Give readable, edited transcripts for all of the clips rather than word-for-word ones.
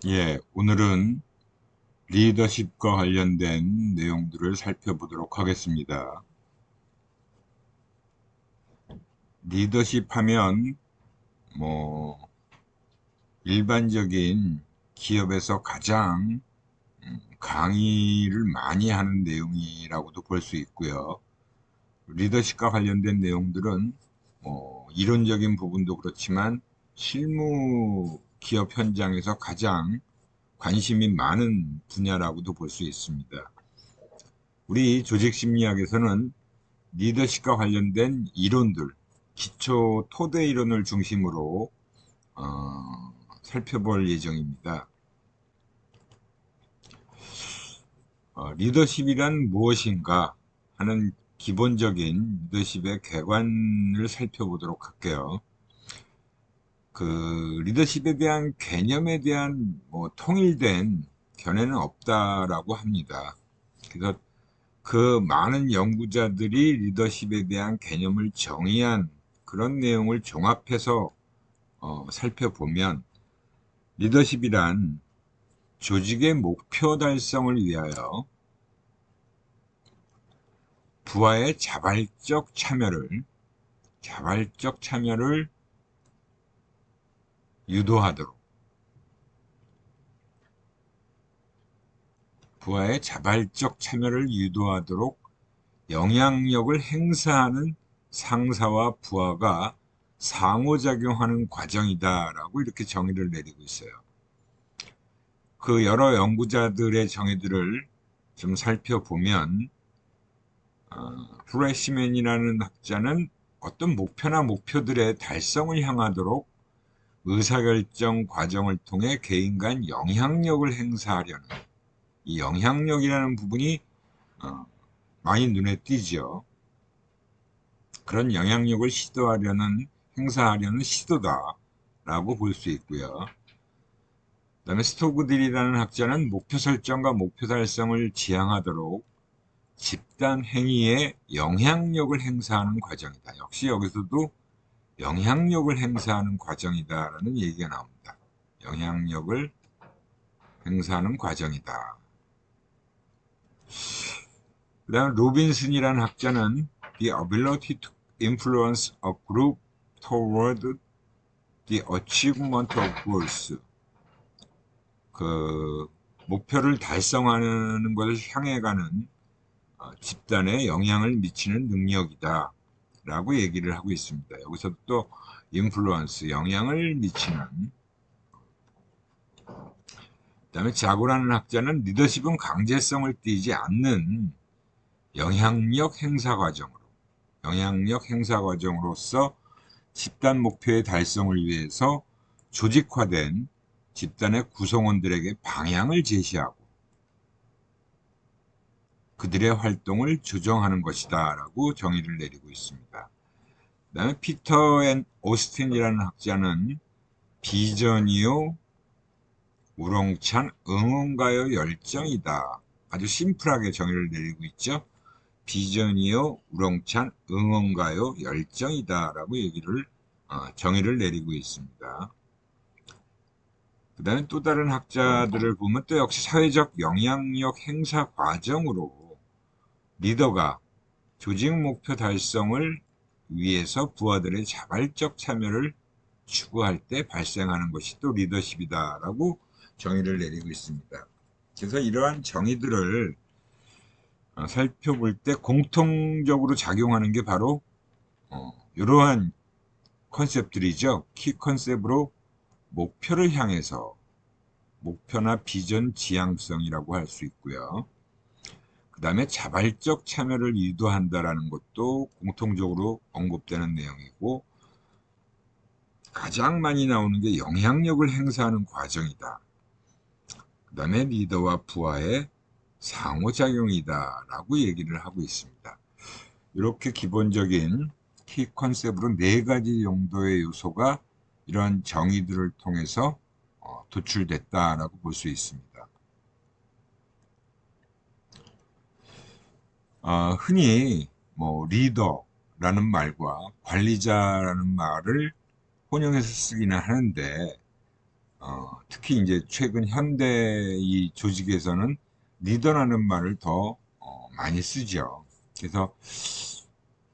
예, 오늘은 리더십과 관련된 내용들을 살펴보도록 하겠습니다. 리더십 하면 뭐 일반적인 기업에서 가장 강의를 많이 하는 내용이라고도 볼 수 있고요. 리더십과 관련된 내용들은 이론적인 부분도 그렇지만 실무 기업 현장에서 가장 관심이 많은 분야라고도 볼 수 있습니다. 우리 조직심리학에서는 리더십과 관련된 이론들, 기초 토대 이론을 중심으로 살펴볼 예정입니다. 리더십이란 무엇인가 하는 기본적인 리더십의 개관을 살펴보도록 할게요. 그 리더십에 대한 개념에 대한 통일된 견해는 없다라고 합니다. 그래서 그 많은 연구자들이 리더십에 대한 개념을 정의한 그런 내용을 종합해서 살펴보면 리더십이란 조직의 목표 달성을 위하여 부하의 자발적 참여를 유도하도록 부하의 자발적 참여를 유도하도록 영향력을 행사하는 상사와 부하가 상호작용하는 과정이다라고 이렇게 정의를 내리고 있어요. 그 여러 연구자들의 정의들을 좀 살펴보면 프레시맨이라는 학자는 어떤 목표나 목표들의 달성을 향하도록 의사결정 과정을 통해 개인 간 영향력을 행사하려는 이 영향력이라는 부분이 많이 눈에 띄죠. 그런 영향력을 행사하려는 시도다라고 볼 수 있고요. 그다음에 스토그딜이라는 학자는 목표 설정과 목표 달성을 지향하도록 집단 행위에 영향력을 행사하는 과정이다. 역시 여기서도 영향력을 행사하는 과정이다라는 얘기가 나옵니다. 영향력을 행사하는 과정이다. 그 다음 로빈슨이라는 학자는 The ability to influence a group toward the achievement of goals. 그 목표를 달성하는 것을 향해 가는 집단에 영향을 미치는 능력이다 라고 얘기를 하고 있습니다. 여기서 또 인플루언스, 영향을 미치는. 그 다음에 자고라는 학자는 리더십은 강제성을 띠지 않는 영향력 행사 과정으로서 집단 목표의 달성을 위해서 조직화된 집단의 구성원들에게 방향을 제시하고 그들의 활동을 조정하는 것이다 라고 정의를 내리고 있습니다. 그 다음에 피터 앤 오스틴이라는 학자는 비전이요 우렁찬 응원가요 열정이다. 아주 심플하게 정의를 내리고 있죠. 비전이요 우렁찬 응원가요 열정이다 라고 정의를 내리고 있습니다. 그 다음에 또 다른 학자들을 보면 또 역시 사회적 영향력 행사 과정으로 리더가 조직 목표 달성을 위해서 부하들의 자발적 참여를 추구할 때 발생하는 것이 또 리더십이다라고 정의를 내리고 있습니다. 그래서 이러한 정의들을 살펴볼 때 공통적으로 작용하는 게 바로 이러한 컨셉들이죠. 키 컨셉으로 목표를 향해서 목표나 비전 지향성이라고 할 수 있고요. 그 다음에 자발적 참여를 유도한다라는 것도 공통적으로 언급되는 내용이고 가장 많이 나오는 게 영향력을 행사하는 과정이다. 그 다음에 리더와 부하의 상호작용이다 라고 얘기를 하고 있습니다. 이렇게 기본적인 키 컨셉으로 네 가지 정도의 요소가 이러한 정의들을 통해서 도출됐다라고 볼 수 있습니다. 흔히 리더라는 말과 관리자라는 말을 혼용해서 쓰기는 하는데 특히 이제 최근 현대 이 조직에서는 리더라는 말을 더 많이 쓰죠. 그래서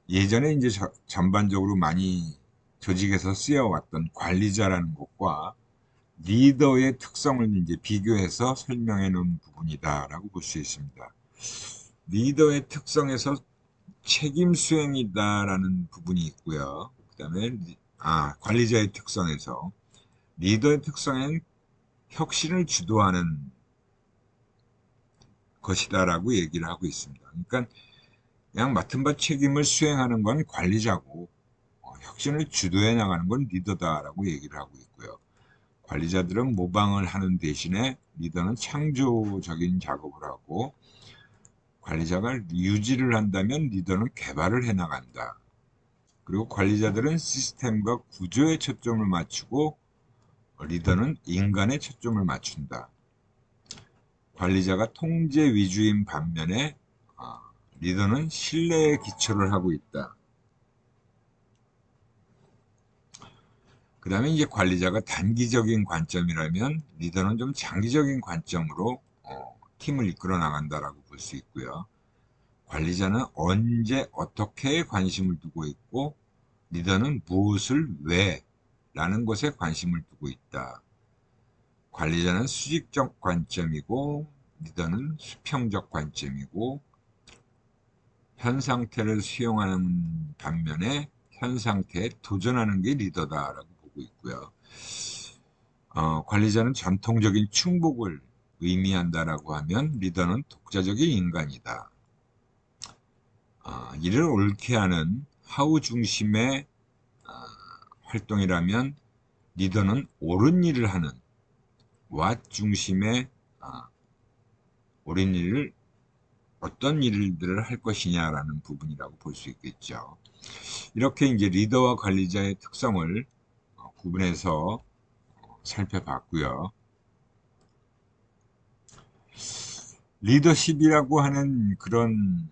예전에 이제 전반적으로 많이 조직에서 쓰여왔던 관리자라는 것과 리더의 특성을 이제 비교해서 설명해 놓은 부분이다라고 볼 수 있습니다. 리더의 특성에서 책임 수행이다라는 부분이 있고요. 그다음에 관리자의 특성에서 리더의 특성엔 혁신을 주도하는 것이다라고 얘기를 하고 있습니다. 그러니까 그냥 맡은 바 책임을 수행하는 건 관리자고 혁신을 주도해 나가는 건 리더다라고 얘기를 하고 있고요. 관리자들은 모방을 하는 대신에 리더는 창조적인 작업을 하고 관리자가 유지를 한다면 리더는 개발을 해 나간다. 그리고 관리자들은 시스템과 구조에 초점을 맞추고 리더는 인간에 초점을 맞춘다. 관리자가 통제 위주인 반면에 리더는 신뢰에 기초를 하고 있다. 그 다음에 이제 관리자가 단기적인 관점이라면 리더는 좀 장기적인 관점으로 팀을 이끌어 나간다라고 볼 수 있고요. 관리자는 언제 어떻게 관심을 두고 있고 리더는 무엇을 왜 라는 것에 관심을 두고 있다. 관리자는 수직적 관점이고 리더는 수평적 관점이고 현 상태를 수용하는 반면에 현 상태에 도전하는 게 리더다라고 보고 있고요. 관리자는 전통적인 충복을 의미한다라고 하면 리더는 독자적인 인간이다. 이를 옳게 하는 하우 중심의 활동이라면 리더는 옳은 일을 하는 왓 중심의 옳은 일을 어떤 일들을 할 것이냐라는 부분이라고 볼 수 있겠죠. 이렇게 이제 리더와 관리자의 특성을 구분해서 살펴봤고요. 리더십이라고 하는 그런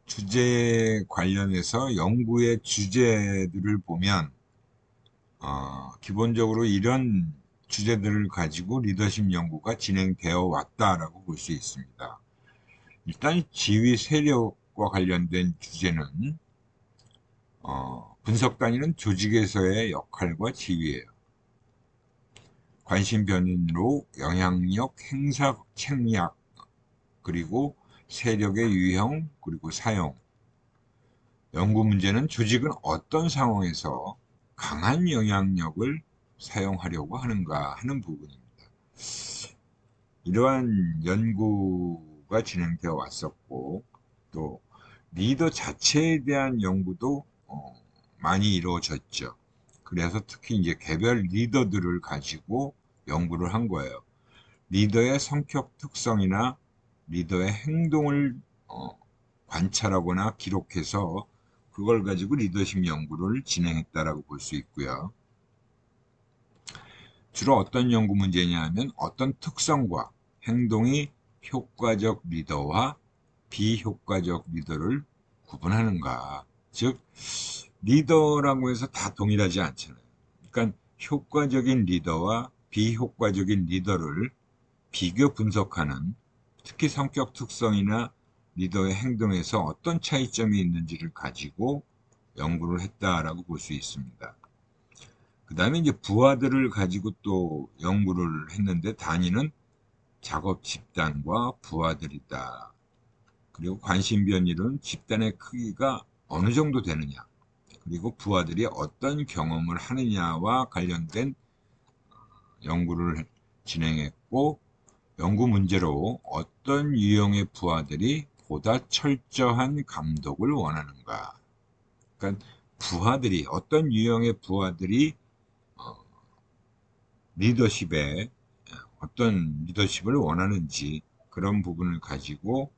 주제 관련해서 연구의 주제들을 보면 기본적으로 이런 주제들을 가지고 리더십 연구가 진행되어 왔다라고 볼 수 있습니다. 일단 지위 세력과 관련된 주제는 분석 단위는 조직에서의 역할과 지위예요. 관심 변인으로 영향력, 행사, 책략, 그리고 세력의 유형, 그리고 사용. 연구 문제는 조직은 어떤 상황에서 강한 영향력을 사용하려고 하는가 하는 부분입니다. 이러한 연구가 진행되어 왔었고 또 리더 자체에 대한 연구도 많이 이루어졌죠. 그래서 특히 이제 개별 리더들을 가지고 연구를 한 거예요. 리더의 성격 특성이나 리더의 행동을 관찰하거나 기록해서 그걸 가지고 리더십 연구를 진행했다라고 볼 수 있고요. 주로 어떤 연구 문제냐 하면 어떤 특성과 행동이 효과적 리더와 비효과적 리더를 구분하는가. 즉 리더라고 해서 다 동일하지 않잖아요. 그러니까 효과적인 리더와 비효과적인 리더를 비교 분석하는, 특히 성격 특성이나 리더의 행동에서 어떤 차이점이 있는지를 가지고 연구를 했다라고 볼 수 있습니다. 그 다음에 이제 부하들을 가지고 또 연구를 했는데 단위는 작업 집단과 부하들이다. 그리고 관심 변일은 집단의 크기가 어느 정도 되느냐, 그리고 부하들이 어떤 경험을 하느냐와 관련된 연구를 진행했고, 연구 문제로 어떤 유형의 부하들이 보다 철저한 감독을 원하는가. 그러니까 부하들이 어떤 유형의 부하들이 리더십에 어떤 리더십을 원하는지 그런 부분을 가지고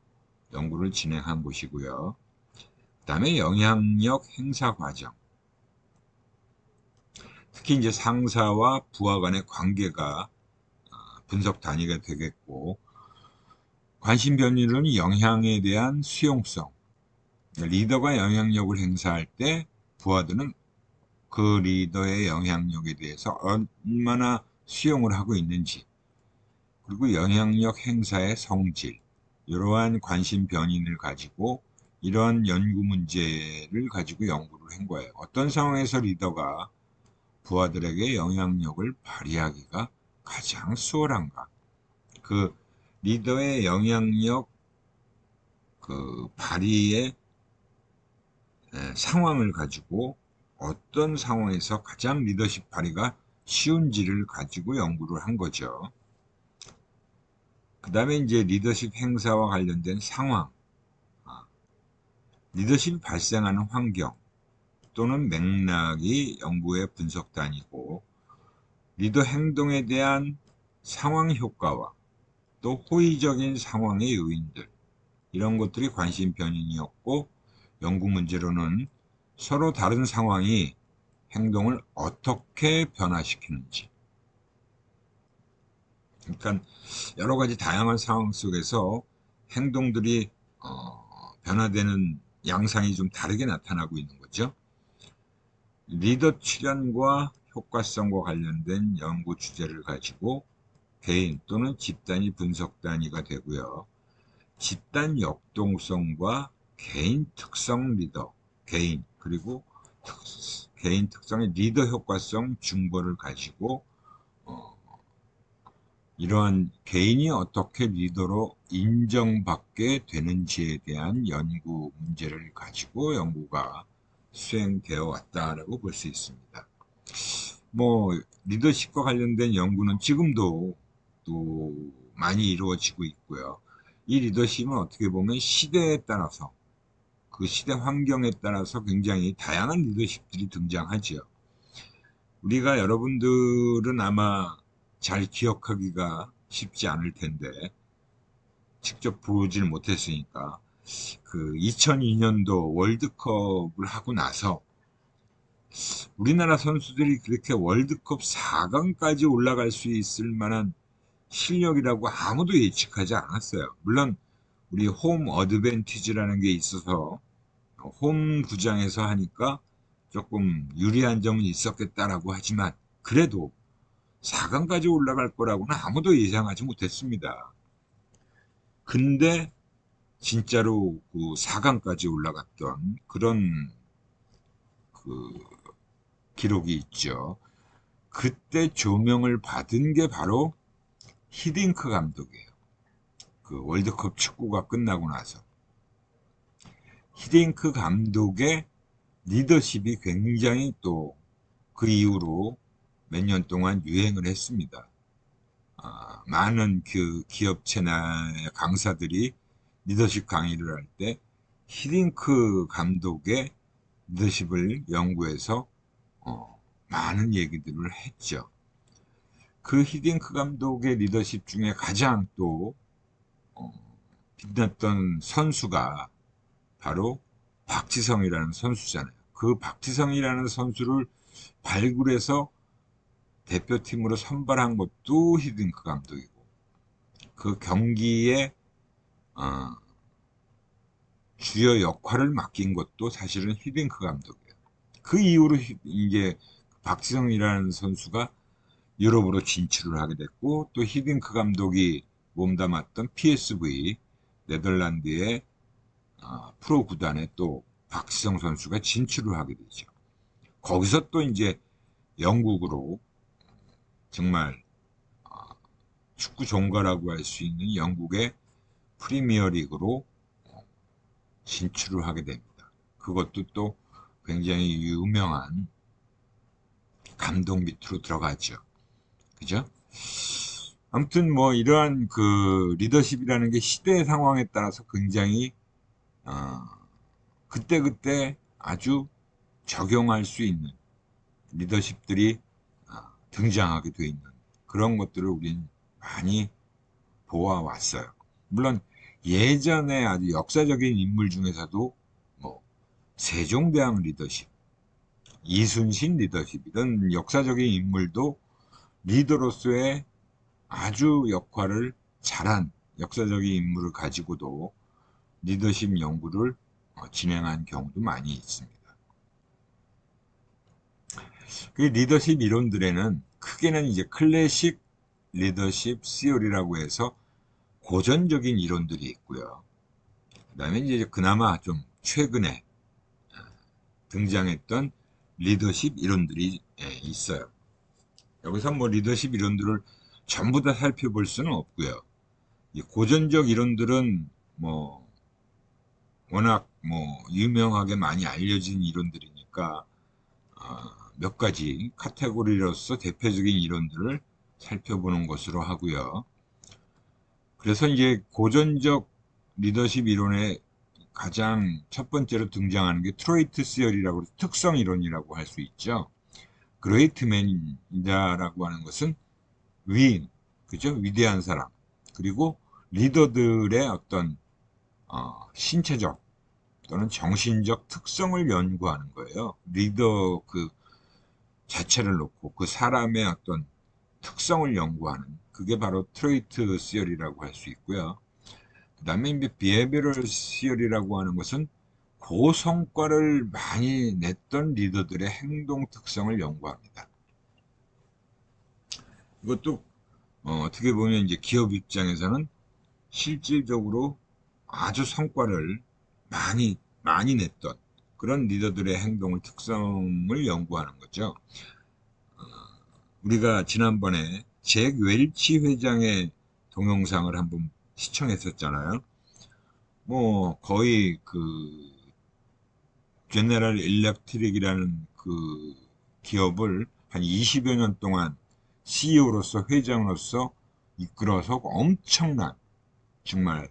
연구를 진행한 것이고요. 그 다음에 영향력 행사 과정. 특히 이제 상사와 부하 간의 관계가 분석 단위가 되겠고, 관심 변이는 영향에 대한 수용성. 리더가 영향력을 행사할 때 부하들은 그 리더의 영향력에 대해서 얼마나 수용을 하고 있는지, 그리고 영향력 행사의 성질, 이러한 관심 변인을 가지고 이러한 연구 문제를 가지고 연구를 한 거예요. 어떤 상황에서 리더가 부하들에게 영향력을 발휘하기가 가장 수월한가? 그 리더의 영향력 발휘의 상황을 가지고 어떤 상황에서 가장 리더십 발휘가 쉬운지를 가지고 연구를 한 거죠. 그 다음에 이제 리더십 행사와 관련된 상황, 리더십이 발생하는 환경 또는 맥락이 연구의 분석단이고, 리더 행동에 대한 상황 효과와 또 호의적인 상황의 요인들, 이런 것들이 관심 변인이었고, 연구 문제로는 서로 다른 상황이 행동을 어떻게 변화시키는지, 그러니까 여러 가지 다양한 상황 속에서 행동들이 변화되는 양상이 좀 다르게 나타나고 있는 거죠. 리더 출현과 효과성과 관련된 연구 주제를 가지고 개인 또는 집단이 분석 단위가 되고요. 집단 역동성과 개인 특성 리더, 개인, 그리고 개인 특성의 리더 효과성 중보를 가지고 이러한 개인이 어떻게 리더로 인정받게 되는지에 대한 연구 문제를 가지고 연구가 수행되어 왔다라고 볼 수 있습니다. 뭐 리더십과 관련된 연구는 지금도 또 많이 이루어지고 있고요. 이 리더십은 어떻게 보면 시대에 따라서, 그 시대 환경에 따라서 굉장히 다양한 리더십들이 등장하죠. 우리가, 여러분들은 아마 잘 기억하기가 쉽지 않을 텐데, 직접 보질 못했으니까, 그 2002년도 월드컵을 하고 나서 우리나라 선수들이 그렇게 월드컵 4강까지 올라갈 수 있을 만한 실력이라고 아무도 예측하지 않았어요. 물론 우리 홈 어드밴티지라는 게 있어서 홈 구장에서 하니까 조금 유리한 점은 있었겠다라고 하지만, 그래도 4강까지 올라갈 거라고는 아무도 예상하지 못했습니다. 근데 진짜로 그 4강까지 올라갔던 그런 그 기록이 있죠. 그때 조명을 받은 게 바로 히딩크 감독이에요. 그 월드컵 축구가 끝나고 나서 히딩크 감독의 리더십이 굉장히 또 그 이후로 몇 년 동안 유행을 했습니다. 많은 그 기업체나 강사들이 리더십 강의를 할 때 히딩크 감독의 리더십을 연구해서 많은 얘기들을 했죠. 그 히딩크 감독의 리더십 중에 가장 또 빛났던 선수가 바로 박지성이라는 선수잖아요. 그 박지성이라는 선수를 발굴해서 대표팀으로 선발한 것도 히딩크 감독이고, 그 경기에 주요 역할을 맡긴 것도 사실은 히딩크 감독이에요. 그 이후로 이제 박지성이라는 선수가 유럽으로 진출을 하게 됐고, 또 히딩크 감독이 몸담았던 PSV 네덜란드의 프로 구단에 또 박지성 선수가 진출을 하게 되죠. 거기서 또 이제 영국으로, 정말 축구 종가라고 할 수 있는 영국의 프리미어 리그로 진출을 하게 됩니다. 그것도 또 굉장히 유명한 감독 밑으로 들어가죠. 그죠? 아무튼 뭐 이러한 그 리더십이라는 게 시대 상황에 따라서 굉장히 그때그때 아주 적용할 수 있는 리더십들이 등장하게 돼 있는 그런 것들을 우리는 많이 보아왔어요. 물론 예전에 아주 역사적인 인물 중에서도 뭐 세종대왕 리더십, 이순신 리더십, 이런 역사적인 인물도 리더로서의 아주 역할을 잘한 역사적인 인물을 가지고도 리더십 연구를 진행한 경우도 많이 있습니다. 그 리더십 이론들에는 크게는 이제 클래식 리더십 시어리라고 해서 고전적인 이론들이 있고요. 그 다음에 이제 그나마 좀 최근에 등장했던 리더십 이론들이 있어요. 여기서 뭐 리더십 이론들을 전부 다 살펴볼 수는 없고요. 이 고전적 이론들은 뭐 워낙 뭐 유명하게 많이 알려진 이론들이니까 몇 가지 카테고리로서 대표적인 이론들을 살펴보는 것으로 하고요. 그래서 이제 고전적 리더십 이론의 가장 첫 번째로 등장하는 게 트로이트 시어리라고 해서 특성 이론이라고 할 수 있죠. 그레이트맨이다라고 하는 것은 위인, 그죠? 위대한 사람. 그리고 리더들의 어떤 신체적 또는 정신적 특성을 연구하는 거예요. 리더 그 자체를 놓고 그 사람의 어떤 특성을 연구하는 그게 바로 트로이트 시어리라고 할 수 있고요. 그 다음에 이제 비헤비어럴 시어리라고 하는 것은 고성과를 많이 냈던 리더들의 행동 특성을 연구합니다. 이것도 어떻게 보면 이제 기업 입장에서는 실질적으로 아주 성과를 많이 냈던 그런 리더들의 행동을 특성을 연구하는 거죠. 우리가 지난번에 잭 웰치 회장의 동영상을 한번 시청했었잖아요. 뭐 거의 그 제너럴 일렉트릭이라는 그 기업을 한 20여 년 동안 CEO로서 회장으로서 이끌어서 엄청난 정말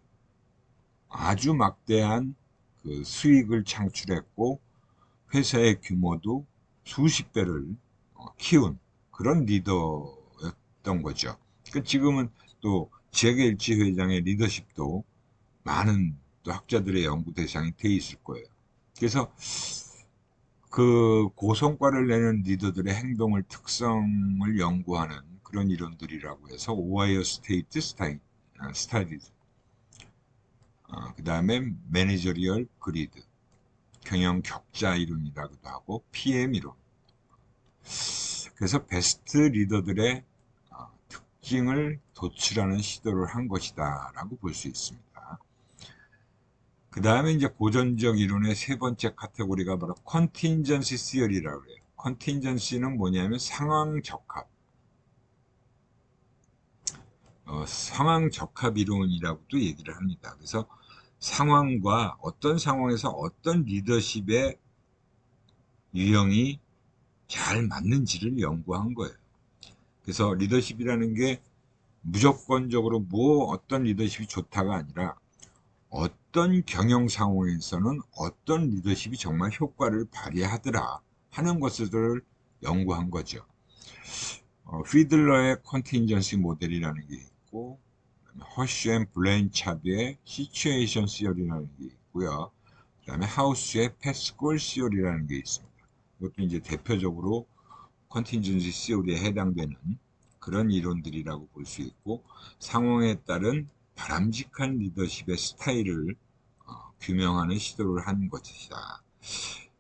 아주 막대한 그 수익을 창출했고 회사의 규모도 수십 배를 키운 그런 리더였던 거죠. 그 지금은 또 잭 웰치 회장의 리더십도 많은 또 학자들의 연구 대상이 돼 있을 거예요. 그래서 그 고성과를 내는 리더들의 행동을 특성을 연구하는 그런 이론들이라고 해서 오하이오 스테이트 스타디즈, 그 다음에 매니저리얼 그리드, 경영 격자 이론이라고도 하고 PM 이론. 그래서 베스트 리더들의 특징을 도출하는 시도를 한 것이다라고 볼 수 있습니다. 그 다음에 이제 고전적 이론의 세 번째 카테고리가 바로 컨틴전시 시어리라고 해요. 컨틴전시는 뭐냐면 상황 적합. 상황 적합 이론이라고도 얘기를 합니다. 그래서 상황과 어떤 상황에서 어떤 리더십의 유형이 잘 맞는지를 연구한 거예요. 그래서 리더십이라는 게 무조건적으로 뭐 어떤 리더십이 좋다가 아니라 어떤 경영 상황에서는 어떤 리더십이 정말 효과를 발휘하더라 하는 것들을 연구한 거죠. 피들러의 컨틴전시 모델이라는 게 있고, 허쉬 앤 블렌차드의 시츄에이션 시어리라는 게 있고요. 그 다음에 하우스의 패스콜 시어리라는 게 있습니다. 이것도 이제 대표적으로 컨틴전시 시어리에 해당되는 그런 이론들이라고 볼 수 있고, 상황에 따른 바람직한 리더십의 스타일을 규명하는 시도를 한 것이다.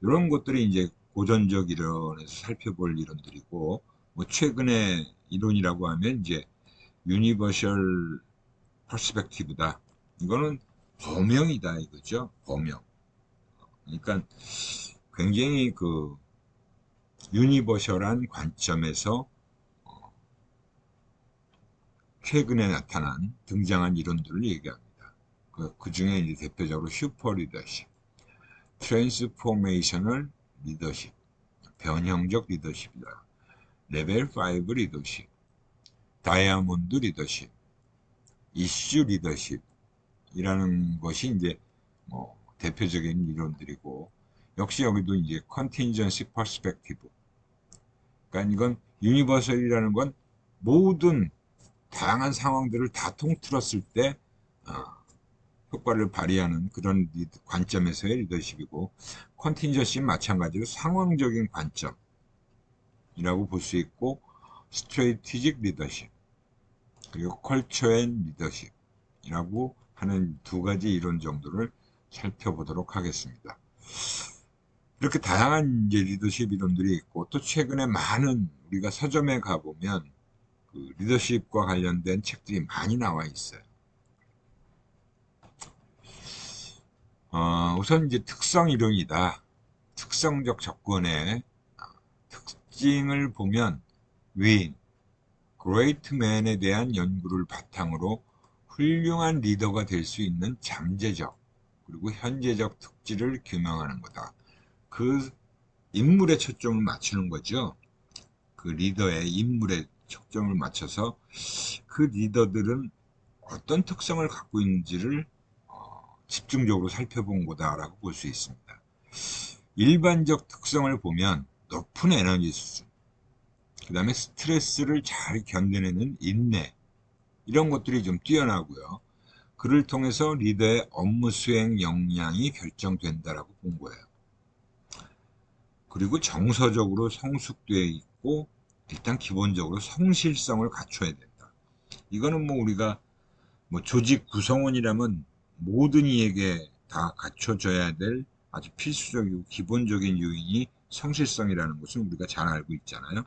이런 것들이 이제 고전적 이론에서 살펴볼 이론들이고, 뭐 최근의 이론이라고 하면 이제 유니버셜 퍼스펙티브다. 이거는 범용이다 이거죠. 범용. 그러니까 굉장히 그 유니버셜한 관점에서 최근에 나타난 등장한 이론들을 얘기합니다. 그 중에 이제 대표적으로 슈퍼 리더십, 트랜스포메이셔널 리더십, 변형적 리더십이다. 레벨 5 리더십, 다이아몬드 리더십, 이슈 리더십이라는 것이 이제 뭐 대표적인 이론들이고, 역시 여기도 이제 컨틴전시 퍼스펙티브. 그러니까 이건 유니버설이라는 건 모든 다양한 상황들을 다 통틀었을 때 효과를 발휘하는 그런 관점에서의 리더십이고, 컨틴전시는 마찬가지로 상황적인 관점이라고 볼 수 있고, 스트레이티직 리더십 그리고 컬처 앤 리더십이라고 하는 두 가지 이론 정도를 살펴보도록 하겠습니다. 이렇게 다양한 이제 리더십 이론들이 있고, 또 최근에 많은 우리가 서점에 가보면 그 리더십과 관련된 책들이 많이 나와 있어요. 우선 이제 특성 이론이다. 특성적 접근의 특징을 보면 위인, great man에 대한 연구를 바탕으로 훌륭한 리더가 될 수 있는 잠재적 그리고 현재적 특질을 규명하는 거다. 그 인물에 초점을 맞추는 거죠. 그 리더의 인물에 초점을 맞춰서 그 리더들은 어떤 특성을 갖고 있는지를 집중적으로 살펴본 거다라고 볼 수 있습니다. 일반적 특성을 보면 높은 에너지 수준, 그 다음에 스트레스를 잘 견뎌내는 인내, 이런 것들이 좀 뛰어나고요. 그를 통해서 리더의 업무 수행 역량이 결정된다라고 본 거예요. 그리고 정서적으로 성숙되어 있고 일단 기본적으로 성실성을 갖춰야 된다. 이거는 뭐 우리가 뭐 조직 구성원이라면 모든 이에게 다 갖춰져야 될 아주 필수적이고 기본적인 요인이 성실성이라는 것은 우리가 잘 알고 있잖아요.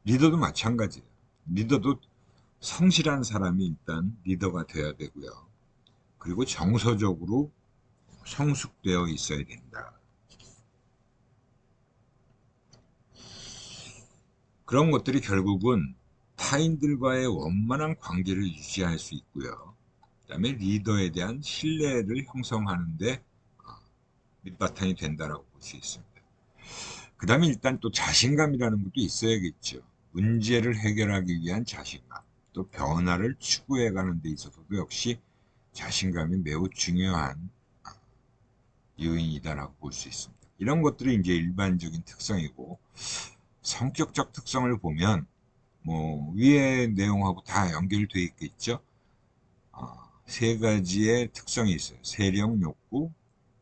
리더도 마찬가지예요. 리더도 성실한 사람이 일단 리더가 되어야 되고요. 그리고 정서적으로 성숙되어 있어야 된다. 그런 것들이 결국은 타인들과의 원만한 관계를 유지할 수 있고요. 그 다음에 리더에 대한 신뢰를 형성하는데 밑바탕이 된다라고 볼 수 있습니다. 그 다음에 일단 또 자신감이라는 것도 있어야겠죠. 문제를 해결하기 위한 자신감, 또 변화를 추구해가는 데 있어서도 역시 자신감이 매우 중요한 요인이다라고 볼 수 있습니다. 이런 것들이 이제 일반적인 특성이고, 성격적 특성을 보면 뭐 위의 내용하고 다 연결되어 있겠죠. 세 가지의 특성이 있어요. 세력 욕구,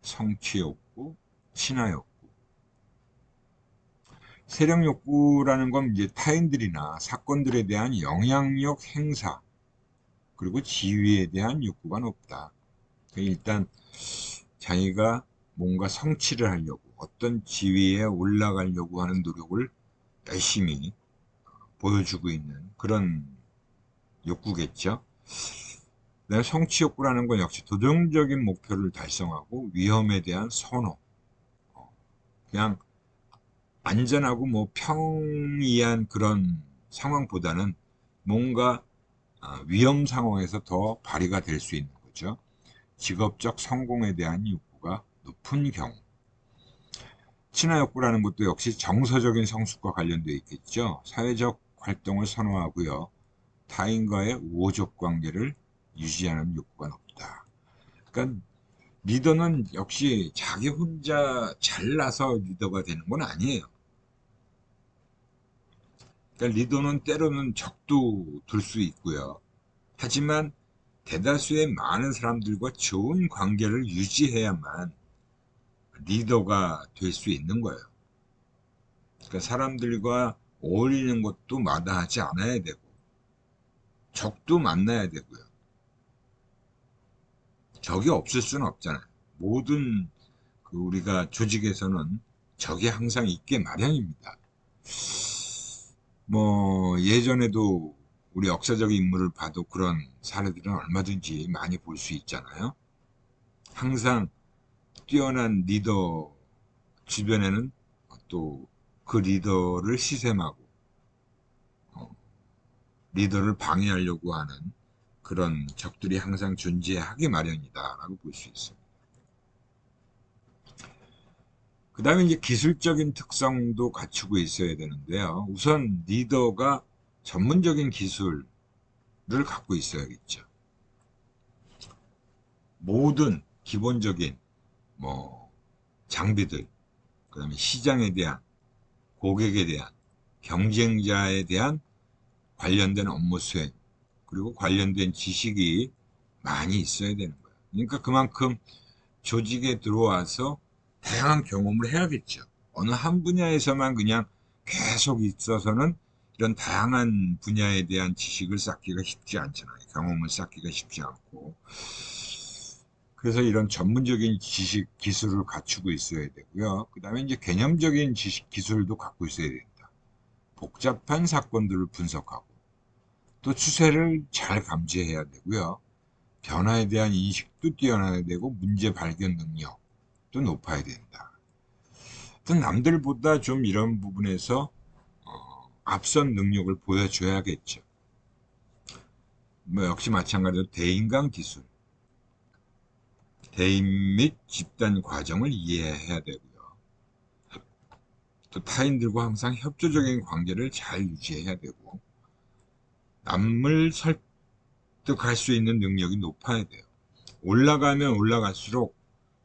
성취 욕구, 친화 욕구. 세력 욕구라는 건 이제 타인들이나 사건들에 대한 영향력 행사, 그리고 지위에 대한 욕구가 높다. 일단 자기가 뭔가 성취를 하려고 어떤 지위에 올라가려고 하는 노력을 열심히 보여주고 있는 그런 욕구겠죠. 성취 욕구라는 건 역시 도전적인 목표를 달성하고 위험에 대한 선호, 그냥 안전하고 뭐 평이한 그런 상황보다는 뭔가 위험 상황에서 더 발휘가 될 수 있는 거죠. 직업적 성공에 대한 욕구가 높은 경우. 친화 욕구라는 것도 역시 정서적인 성숙과 관련되어 있겠죠. 사회적 활동을 선호하고요. 타인과의 우호적 관계를 유지하는 욕구가 높다. 그러니까 리더는 역시 자기 혼자 잘나서 리더가 되는 건 아니에요. 그러니까 리더는 때로는 적도 둘 수 있고요. 하지만 대다수의 많은 사람들과 좋은 관계를 유지해야만 리더가 될 수 있는 거예요. 그러니까 사람들과 어울리는 것도 마다하지 않아야 되고, 적도 만나야 되고요. 적이 없을 수는 없잖아요. 모든 우리가 조직에서는 적이 항상 있게 마련입니다. 뭐 예전에도 우리 역사적 인물을 봐도 그런 사례들은 얼마든지 많이 볼 수 있잖아요. 항상 뛰어난 리더 주변에는 또 그 리더를 시샘하고 리더를 방해하려고 하는 그런 적들이 항상 존재하기 마련이다라고 볼 수 있습니다. 그 다음에 이제 기술적인 특성도 갖추고 있어야 되는데요. 우선 리더가 전문적인 기술을 갖고 있어야겠죠. 모든 기본적인 뭐 장비들, 그 다음에 시장에 대한, 고객에 대한, 경쟁자에 대한 관련된 업무 수행, 그리고 관련된 지식이 많이 있어야 되는 거예요. 그러니까 그만큼 조직에 들어와서 다양한 경험을 해야겠죠. 어느 한 분야에서만 그냥 계속 있어서는 이런 다양한 분야에 대한 지식을 쌓기가 쉽지 않잖아요. 경험을 쌓기가 쉽지 않고. 그래서 이런 전문적인 지식, 기술을 갖추고 있어야 되고요. 그 다음에 이제 개념적인 지식, 기술도 갖고 있어야 된다. 복잡한 사건들을 분석하고 또 추세를 잘 감지해야 되고요. 변화에 대한 인식도 뛰어나야 되고 문제 발견 능력도 높아야 된다. 또 남들보다 좀 이런 부분에서 앞선 능력을 보여줘야겠죠. 뭐 역시 마찬가지로 대인간 기술, 대인 및 집단 과정을 이해해야 되고요. 또 타인들과 항상 협조적인 관계를 잘 유지해야 되고 남을 설득할 수 있는 능력이 높아야 돼요. 올라가면 올라갈수록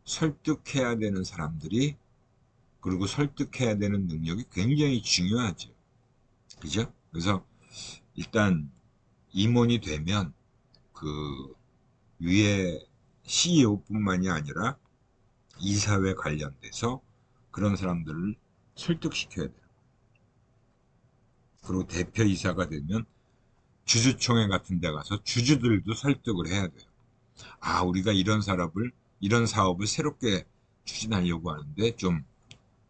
설득해야 되는 사람들이 그리고 설득해야 되는 능력이 굉장히 중요하죠. 그죠? 그래서 일단 임원이 되면 그 위에 CEO뿐만이 아니라 이사회 관련돼서 그런 사람들을 설득시켜야 돼요. 그리고 대표이사가 되면 주주총회 같은 데 가서 주주들도 설득을 해야 돼요. 아, 우리가 이런 사업을 새롭게 추진하려고 하는데 좀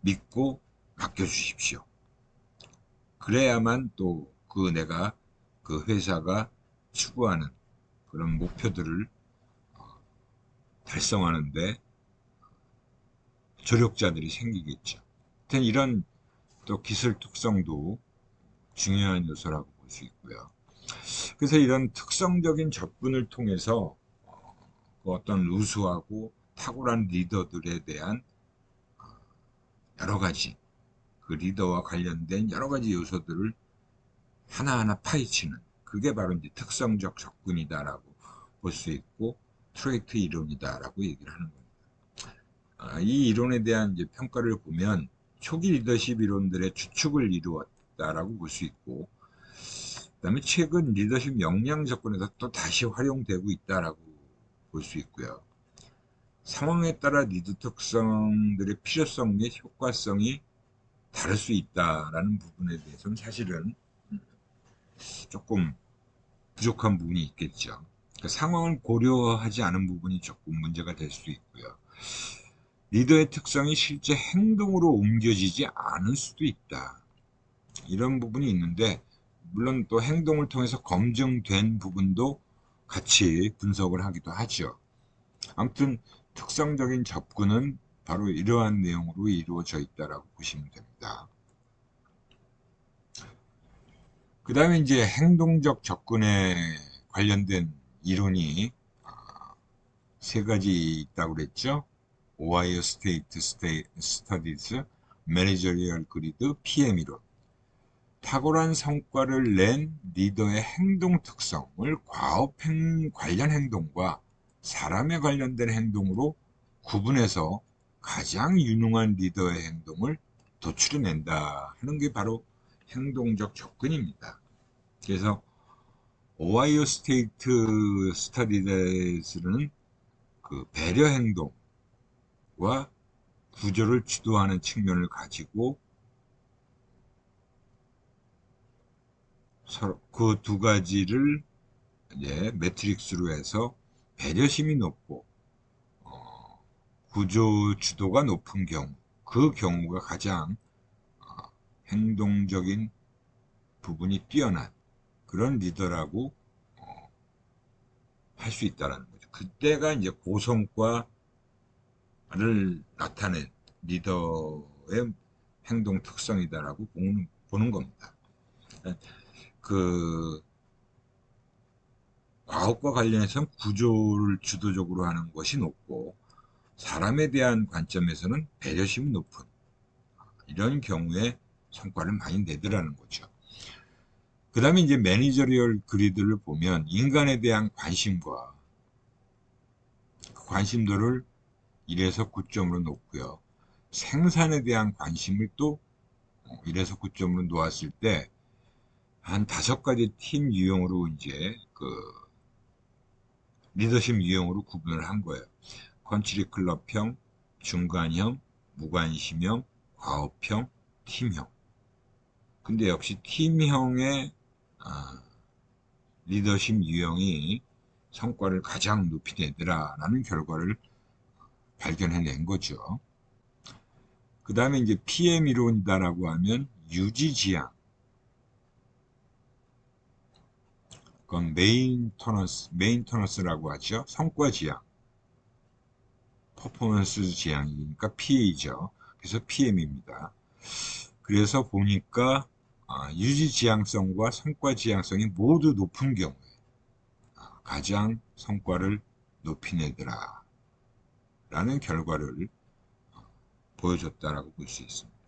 믿고 맡겨주십시오. 그래야만 또 내가 그 회사가 추구하는 그런 목표들을 달성하는데 조력자들이 생기겠죠. 이런 또 기술 특성도 중요한 요소라고 볼 수 있고요. 그래서 이런 특성적인 접근을 통해서 그 어떤 우수하고 탁월한 리더들에 대한 여러 가지 그 리더와 관련된 여러 가지 요소들을 하나하나 파헤치는 그게 바로 이제 특성적 접근이다라고 볼 수 있고 트레이트 이론이다라고 얘기를 하는 겁니다. 이 이론에 대한 이제 평가를 보면 초기 리더십 이론들의 주축을 이루었다라고 볼 수 있고 그다음에 최근 리더십 역량 접근에서 또 다시 활용되고 있다라고 볼 수 있고요. 상황에 따라 리더 특성들의 필요성 및 효과성이 다를 수 있다라는 부분에 대해서는 사실은 조금 부족한 부분이 있겠죠. 그러니까 상황을 고려하지 않은 부분이 조금 문제가 될 수 있고요. 리더의 특성이 실제 행동으로 옮겨지지 않을 수도 있다. 이런 부분이 있는데 물론 또 행동을 통해서 검증된 부분도 같이 분석을 하기도 하죠. 아무튼 특성적인 접근은 바로 이러한 내용으로 이루어져 있다라고 보시면 됩니다. 그 다음에 이제 행동적 접근에 관련된 이론이 세 가지 있다고 그랬죠. 오하이오 스테이트 스터디즈, 매니저리얼 그리드, PM 이론. 탁월한 성과를 낸 리더의 행동 특성을 과업 관련 행동과 사람에 관련된 행동으로 구분해서 가장 유능한 리더의 행동을 도출해낸다 하는 게 바로 행동적 접근입니다. 그래서 오하이오 스테이트 스터디즈는 그 배려 행동과 구조를 주도하는 측면을 가지고 그 두 가지를 이제 매트릭스로 해서 배려심이 높고 구조 주도가 높은 경우 그 경우가 가장 행동적인 부분이 뛰어난 그런 리더라고 할 수 있다는 거죠. 그때가 이제 고성과를 나타낸 리더의 행동 특성이다라고 보는 겁니다. 그 과업과 관련해서는 구조를 주도적으로 하는 것이 높고 사람에 대한 관점에서는 배려심이 높은 이런 경우에 성과를 많이 내더라는 거죠. 그 다음에 이제 매니저리얼 그리드를 보면 인간에 대한 관심과 그 관심도를 1에서 9점으로 놓고요. 생산에 대한 관심을 또 1에서 9점으로 놓았을 때 한 5가지 팀 유형으로 이제 그 리더십 유형으로 구분을 한 거예요. 컨트리 클럽형, 중간형, 무관심형, 과업형, 팀형. 근데 역시 팀형의 리더십 유형이 성과를 가장 높이 내더라라는 결과를 발견해낸 거죠. 그 다음에 이제 PM 이론이다라고 하면 유지지향, 그건 메인터넌스라고 하죠. 성과지향, 퍼포먼스 지향이니까 PA죠. 그래서 PM입니다. 그래서 보니까 유지지향성과 성과지향성이 모두 높은 경우에 가장 성과를 높이 내더라 라는 결과를 보여줬다라고 볼 수 있습니다.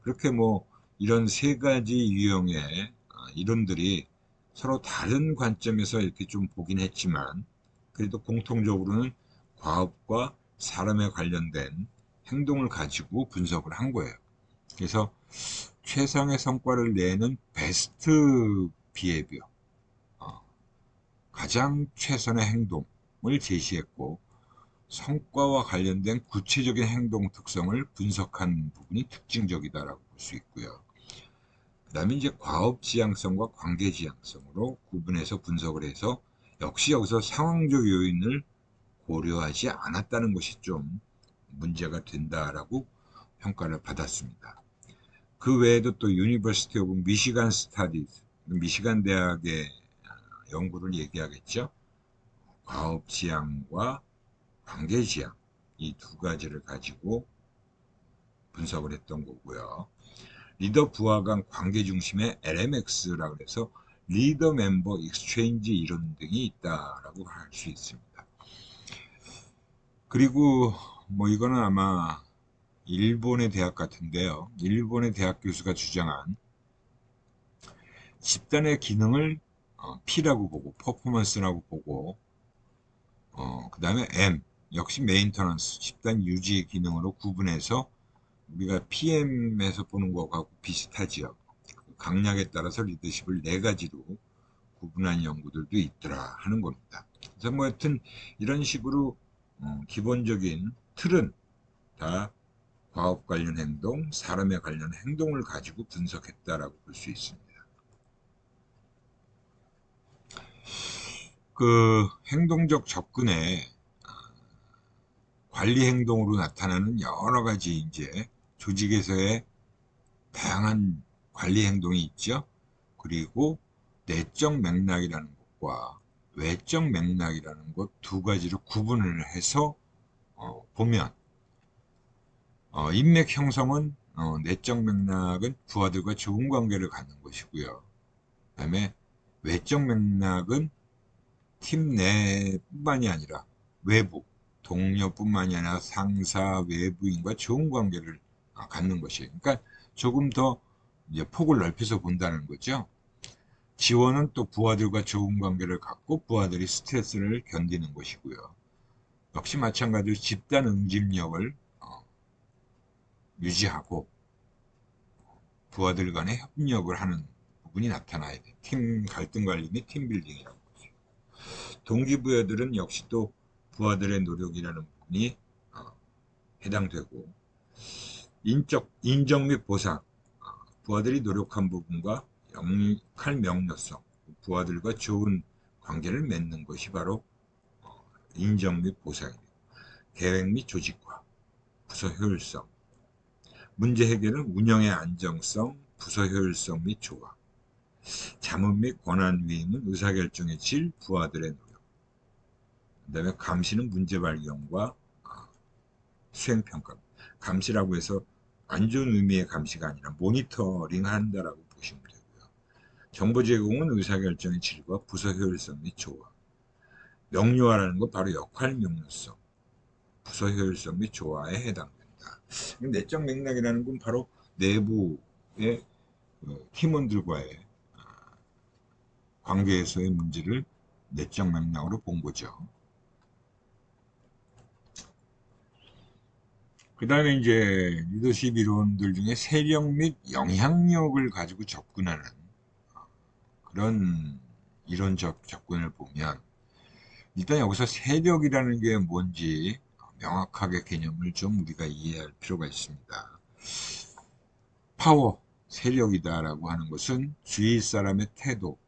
그렇게 뭐 이런 세 가지 유형의 이론들이 서로 다른 관점에서 이렇게 좀 보긴 했지만 그래도 공통적으로는 과업과 사람에 관련된 행동을 가지고 분석을 한 거예요. 그래서 최상의 성과를 내는 베스트 비헤비어, 가장 최선의 행동을 제시했고 성과와 관련된 구체적인 행동 특성을 분석한 부분이 특징적이다라고 볼 수 있고요. 그 다음에 이제 과업 지향성과 관계 지향성으로 구분해서 분석을 해서 역시 여기서 상황적 요인을 고려하지 않았다는 것이 좀 문제가 된다라고 평가를 받았습니다. 그 외에도 또 유니버시티 오브 미시간 스타디스, 미시간 대학의 연구를 얘기하겠죠. 과업 지향과 관계 지향, 이 두 가지를 가지고 분석을 했던 거고요. 리더 부하 간 관계 중심의 LMX라고 해서 리더 멤버 익스체인지 이론 등이 있다라고 할 수 있습니다. 그리고 뭐 이거는 아마 일본의 대학 같은데요. 일본의 대학 교수가 주장한 집단의 기능을 P라고 보고 퍼포먼스라고 보고 그 다음에 M 역시 메인터넌스 집단 유지 기능으로 구분해서 우리가 PM에서 보는 것하고 비슷하지요. 강약에 따라서 리더십을 네 가지로 구분한 연구들도 있더라 하는 겁니다. 그래서 뭐 하여튼 이런 식으로 기본적인 틀은 다 과업 관련 행동, 사람에 관련 행동을 가지고 분석했다라고 볼 수 있습니다. 그 행동적 접근에 관리 행동으로 나타나는 여러 가지 이제 조직에서의 다양한 관리 행동이 있죠. 그리고 내적 맥락이라는 것과 외적 맥락이라는 것 두 가지를 구분을 해서 보면 인맥 형성은 내적 맥락은 부하들과 좋은 관계를 갖는 것이고요. 그 다음에 외적 맥락은 팀 내뿐만이 아니라 외부, 동료뿐만이 아니라 상사, 외부인과 좋은 관계를 갖는 것이에요. 그러니까 조금 더 이제 폭을 넓혀서 본다는 거죠. 지원은 또 부하들과 좋은 관계를 갖고 부하들이 스트레스를 견디는 것이고요. 역시 마찬가지로 집단 응집력을 유지하고 부하들 간의 협력을 하는 부분이 나타나야 돼. 팀 갈등 관리 및 팀 빌딩이라고 보죠. 동기부여들은 역시 또 부하들의 노력이라는 부분이 해당되고 인정 및 보상, 부하들이 노력한 부분과 역할 명료성, 부하들과 좋은 관계를 맺는 것이 바로 인정 및 보상입니다. 계획 및 조직화, 부서 효율성, 문제 해결은 운영의 안정성, 부서 효율성 및 조화, 자문 및 권한 위임은 의사결정의 질, 부하들의 노력, 그 다음에 감시는 문제 발견과 수행평가. 감시라고 해서 안 좋은 의미의 감시가 아니라 모니터링 한다라고 보시면 되고요. 정보 제공은 의사결정의 질과 부서 효율성 및 조화. 명료화라는 건 바로 역할 명료성, 부서 효율성 및 조화에 해당된다. 내적 맥락이라는 건 바로 내부의 팀원들과의 관계에서의 문제를 내적 맥락으로 본 거죠. 그 다음에 이제 리더십 이론들 중에 세력 및 영향력을 가지고 접근하는 그런 이론적 접근을 보면 일단 여기서 세력이라는 게 뭔지 명확하게 개념을 좀 우리가 이해할 필요가 있습니다. 파워, 세력이다라고 하는 것은 주위 사람의 태도,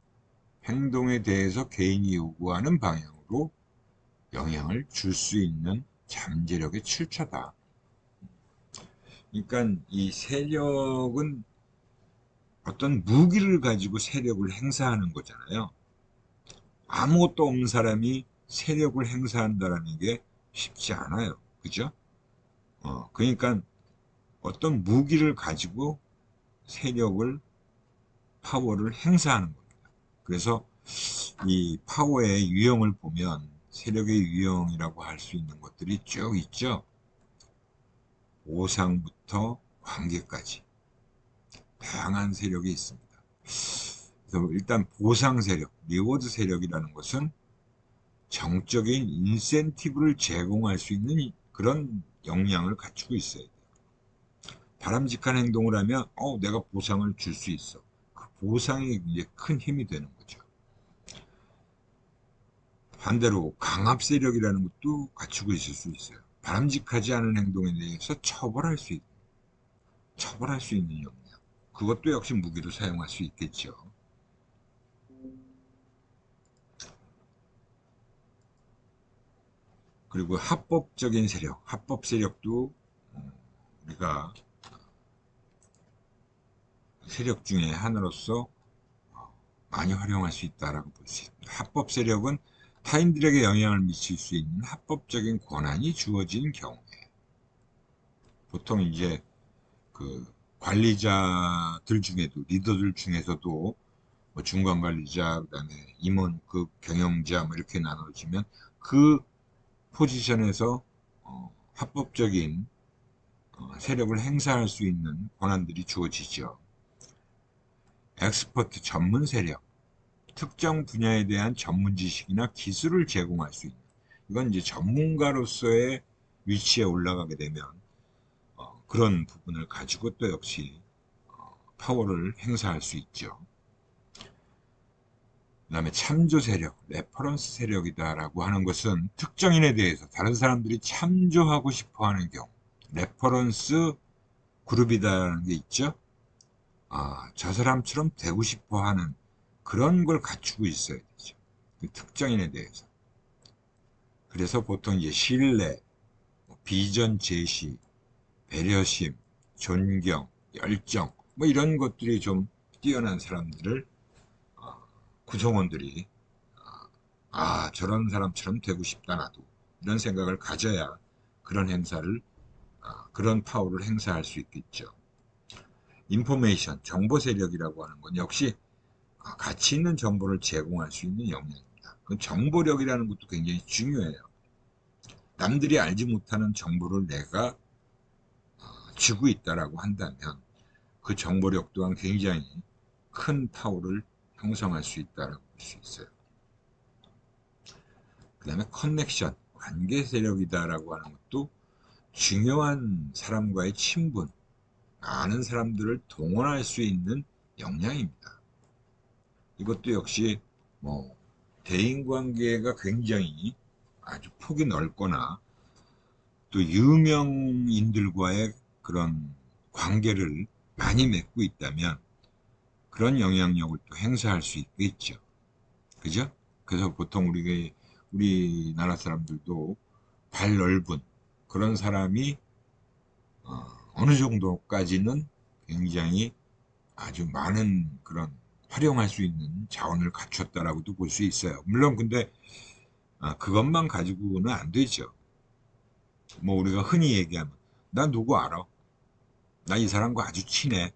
행동에 대해서 개인이 요구하는 방향으로 방향으로 영향을 줄 수 있는 잠재력의 출처다. 그러니까 이 세력은 어떤 무기를 가지고 세력을 행사하는 거잖아요. 아무것도 없는 사람이 세력을 행사한다는 게 쉽지 않아요. 그죠? 그러니까 어떤 무기를 가지고 세력을, 파워를 행사하는 겁니다. 그래서 이 파워의 유형을 보면 세력의 유형이라고 할 수 있는 것들이 쭉 있죠. 보상부터 관계까지 다양한 세력이 있습니다. 그래서 일단 보상 세력, 리워드 세력이라는 것은 정적인 인센티브를 제공할 수 있는 그런 역량을 갖추고 있어야 돼요. 바람직한 행동을 하면 내가 보상을 줄 수 있어. 그 보상이 이제 큰 힘이 되는 거죠. 반대로 강압 세력이라는 것도 갖추고 있을 수 있어요. 바람직하지 않은 행동에 대해서 처벌할 수 있는 역량. 그것도 역시 무기로 사용할 수 있겠죠. 그리고 합법적인 세력, 합법 세력도 우리가 세력 중에 하나로서 많이 활용할 수 있다라고 볼 수 있습니다. 합법 세력은 타인들에게 영향을 미칠 수 있는 합법적인 권한이 주어진 경우에 보통 이제 그 관리자들 중에도 리더들 중에서도 뭐 중간 관리자, 그다음에 임원급 경영자 뭐 이렇게 나눠지면 그 포지션에서 합법적인 세력을 행사할 수 있는 권한들이 주어지죠. 엑스퍼트 전문 세력, 특정 분야에 대한 전문 지식이나 기술을 제공할 수 있는, 이건 이제 전문가로서의 위치에 올라가게 되면 그런 부분을 가지고 또 역시 파워를 행사할 수 있죠. 그 다음에 참조 세력, 레퍼런스 세력이다라고 하는 것은 특정인에 대해서 다른 사람들이 참조하고 싶어 하는 경우, 레퍼런스 그룹이다라는 게 있죠. 저 사람처럼 되고 싶어 하는 그런 걸 갖추고 있어야 되죠. 그 특정인에 대해서. 그래서 보통 이제 신뢰, 비전 제시, 배려심, 존경, 열정, 뭐 이런 것들이 좀 뛰어난 사람들을 구성원들이 저런 사람처럼 되고 싶다 나도 이런 생각을 가져야 그런 행사를 그런 파워를 행사할 수 있겠죠. 인포메이션, 정보 세력이라고 하는 건 역시 가치 있는 정보를 제공할 수 있는 역량입니다. 그 정보력이라는 것도 굉장히 중요해요. 남들이 알지 못하는 정보를 내가 쥐고 있다라고 한다면 그 정보력 또한 굉장히 큰 파워를 형성할 수 있다라고 볼 수 있어요. 그 다음에 커넥션, 관계 세력이다라고 하는 것도 중요한 사람과의 친분, 많은 사람들을 동원할 수 있는 역량입니다. 이것도 역시 뭐 대인관계가 굉장히 아주 폭이 넓거나 또 유명인들과의 그런 관계를 많이 맺고 있다면 그런 영향력을 또 행사할 수 있겠죠. 그죠? 그래서 보통 우리나라 사람들도 발 넓은 그런 사람이 어느 정도까지는 굉장히 아주 많은 그런 활용할 수 있는 자원을 갖췄다라고도 볼 수 있어요. 물론 근데 그것만 가지고는 안 되죠. 뭐 우리가 흔히 얘기하면 나 누구 알아? 나 이 사람과 아주 친해.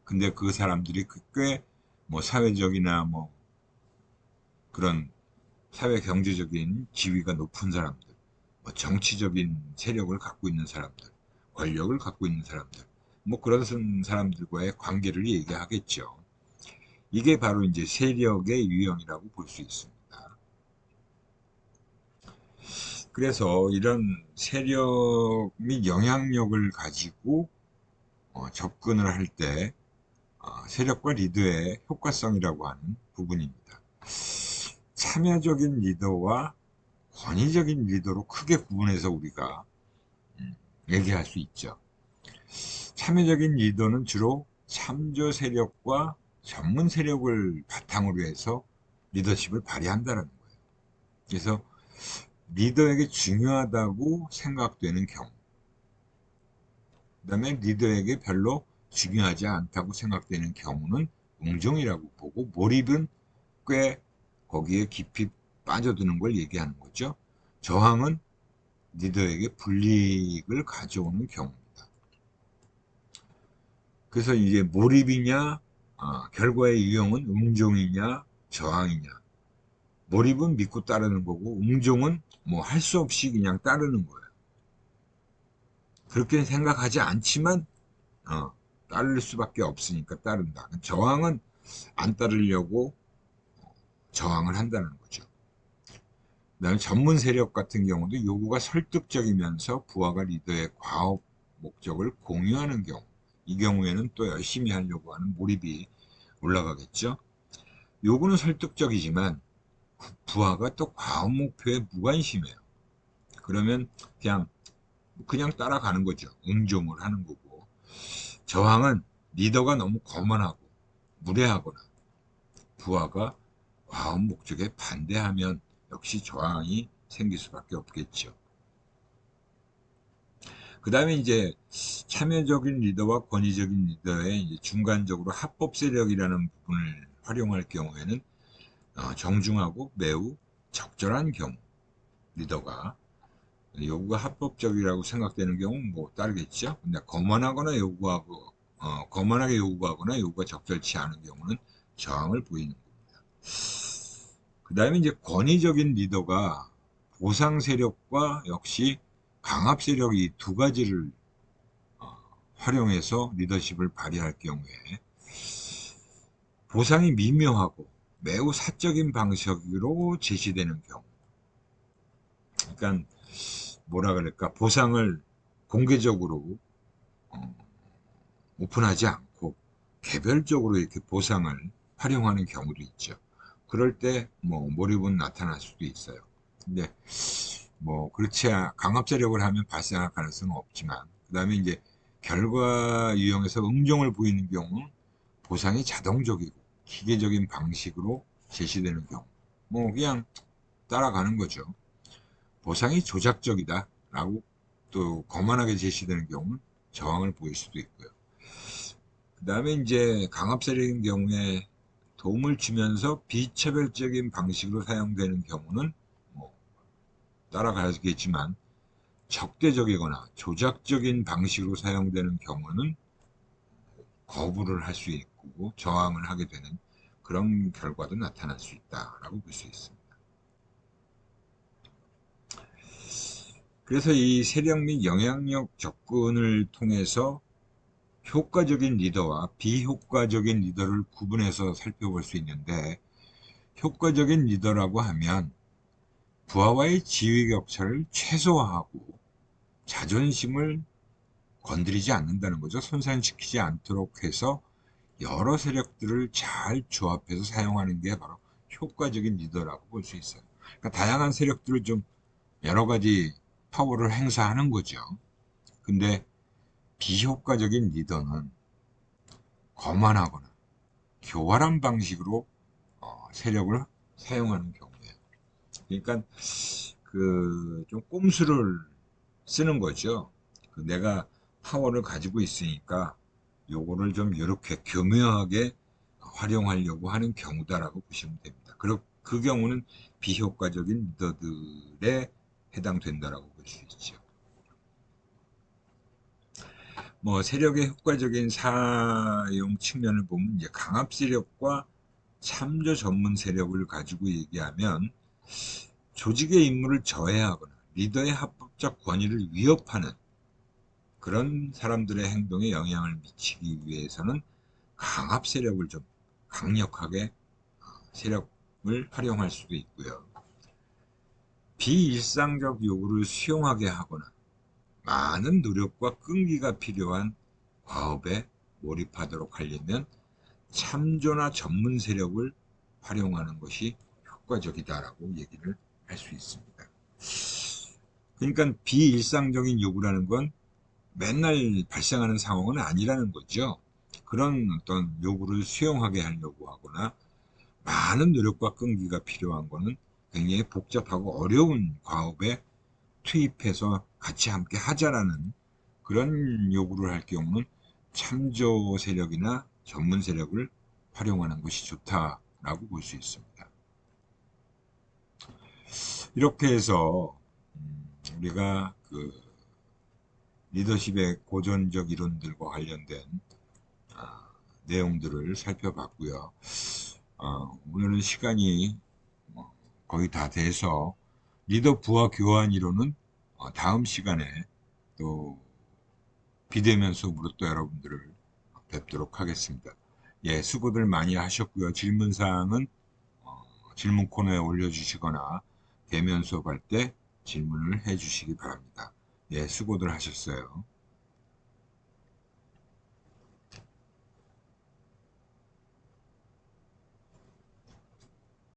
근데 그 사람들이 꽤 뭐 사회적이나 뭐 그런 사회 경제적인 지위가 높은 사람들, 뭐 정치적인 세력을 갖고 있는 사람들, 권력을 갖고 있는 사람들, 뭐 그런 사람들과의 관계를 얘기하겠죠. 이게 바로 이제 세력의 유형이라고 볼 수 있습니다. 그래서 이런 세력 및 영향력을 가지고 접근을 할 때 세력과 리더의 효과성이라고 하는 부분입니다. 참여적인 리더와 권위적인 리더로 크게 구분해서 우리가 얘기할 수 있죠. 참여적인 리더는 주로 참조 세력과 전문 세력을 바탕으로 해서 리더십을 발휘한다는 거예요. 그래서 리더에게 중요하다고 생각되는 경우, 그 다음에 리더에게 별로 중요하지 않다고 생각되는 경우는 응종이라고 보고, 몰입은 꽤 거기에 깊이 빠져드는 걸 얘기하는 거죠. 저항은 리더에게 불이익을 가져오는 경우입니다. 그래서 이제 몰입이냐, 결과의 유형은 응종이냐, 저항이냐. 몰입은 믿고 따르는 거고, 응종은 뭐 할 수 없이 그냥 따르는 거예요. 그렇게 생각하지 않지만, 따를 수밖에 없으니까 따른다. 저항은 안 따르려고 저항을 한다는 거죠. 그다음에 전문 세력 같은 경우도 요구가 설득적이면서 부하가 리더의 과업 목적을 공유하는 경우, 이 경우에는 또 열심히 하려고 하는 몰입이 올라가겠죠. 요구는 설득적이지만 부하가 또 과업 목표에 무관심해요. 그러면 그냥 따라가는 거죠. 응종을 하는 거고. 저항은 리더가 너무 거만하고 무례하거나 부하가 과업 목적에 반대하면 역시 저항이 생길 수밖에 없겠죠. 그 다음에 이제 참여적인 리더와 권위적인 리더의 이제 중간적으로 합법 세력이라는 부분을 활용할 경우에는 정중하고 매우 적절한 경우, 리더가 요구가 합법적이라고 생각되는 경우는 뭐 따르겠죠. 근데 거만하게 요구하거나 요구가 적절치 않은 경우는 저항을 보이는 겁니다. 그 다음에 이제 권위적인 리더가 보상 세력과 역시 강압 세력 이 두 가지를 활용해서 리더십을 발휘할 경우에 보상이 미묘하고 매우 사적인 방식으로 제시되는 경우, 그러니까 뭐라 그럴까, 보상을 공개적으로 오픈하지 않고 개별적으로 이렇게 보상을 활용하는 경우도 있죠. 그럴 때 뭐 몰입은 나타날 수도 있어요. 근데 뭐 그렇지 강압 세력을 하면 발생할 가능성은 없지만, 그 다음에 이제 결과 유형에서 응종을 보이는 경우 보상이 자동적이고 기계적인 방식으로 제시되는 경우, 뭐 그냥 따라가는 거죠. 보상이 조작적이다 라고 또 거만하게 제시되는 경우는 저항을 보일 수도 있고요. 그 다음에 이제 강압 세력인 경우에 도움을 주면서 비차별적인 방식으로 사용되는 경우는 뭐 따라가겠지만, 적대적이거나 조작적인 방식으로 사용되는 경우는 거부를 할 수 있고 저항을 하게 되는 그런 결과도 나타날 수 있다라고 볼 수 있습니다. 그래서 이 세력 및 영향력 접근을 통해서 효과적인 리더와 비효과적인 리더를 구분해서 살펴볼 수 있는데, 효과적인 리더라고 하면 부하와의 지위 격차를 최소화하고 자존심을 건드리지 않는다는 거죠. 손상시키지 않도록 해서 여러 세력들을 잘 조합해서 사용하는 게 바로 효과적인 리더라고 볼 수 있어요. 그러니까 다양한 세력들을 좀 여러 가지 파워를 행사하는 거죠. 근데 비효과적인 리더는 거만하거나 교활한 방식으로 세력을 사용하는 경우예요. 그러니까 그 좀 꼼수를 쓰는 거죠. 내가 파워를 가지고 있으니까 요거를 좀 이렇게 교묘하게 활용하려고 하는 경우다라고 보시면 됩니다. 그 경우는 비효과적인 리더들에 해당된다라고 볼 수 있죠. 뭐 세력의 효과적인 사용 측면을 보면 이제 강압 세력과 참조 전문 세력을 가지고 얘기하면, 조직의 임무를 저해하거나 리더의 합법적 권위를 위협하는 그런 사람들의 행동에 영향을 미치기 위해서는 강압 세력을 좀 강력하게 세력을 활용할 수도 있고요. 비일상적 요구를 수용하게 하거나 많은 노력과 끈기가 필요한 과업에 몰입하도록 하려면 참조나 전문 세력을 활용하는 것이 효과적이다라고 얘기를 할 수 있습니다. 그러니까 비일상적인 요구라는 건 맨날 발생하는 상황은 아니라는 거죠. 그런 어떤 요구를 수용하게 하려고 하거나 많은 노력과 끈기가 필요한 거는 굉장히 복잡하고 어려운 과업에 투입해서 같이 함께 하자라는 그런 요구를 할 경우는 참조 세력이나 전문 세력을 활용하는 것이 좋다라고 볼 수 있습니다. 이렇게 해서 우리가 그 리더십의 고전적 이론들과 관련된 내용들을 살펴봤고요. 오늘은 시간이 거의 다 돼서 리더 부하 교환 이론은 다음 시간에 또 비대면 수업으로 또 여러분들을 뵙도록 하겠습니다. 예, 수고들 많이 하셨고요. 질문사항은 질문 코너에 올려주시거나 대면 수업할 때 질문을 해주시기 바랍니다. 예, 수고들 하셨어요.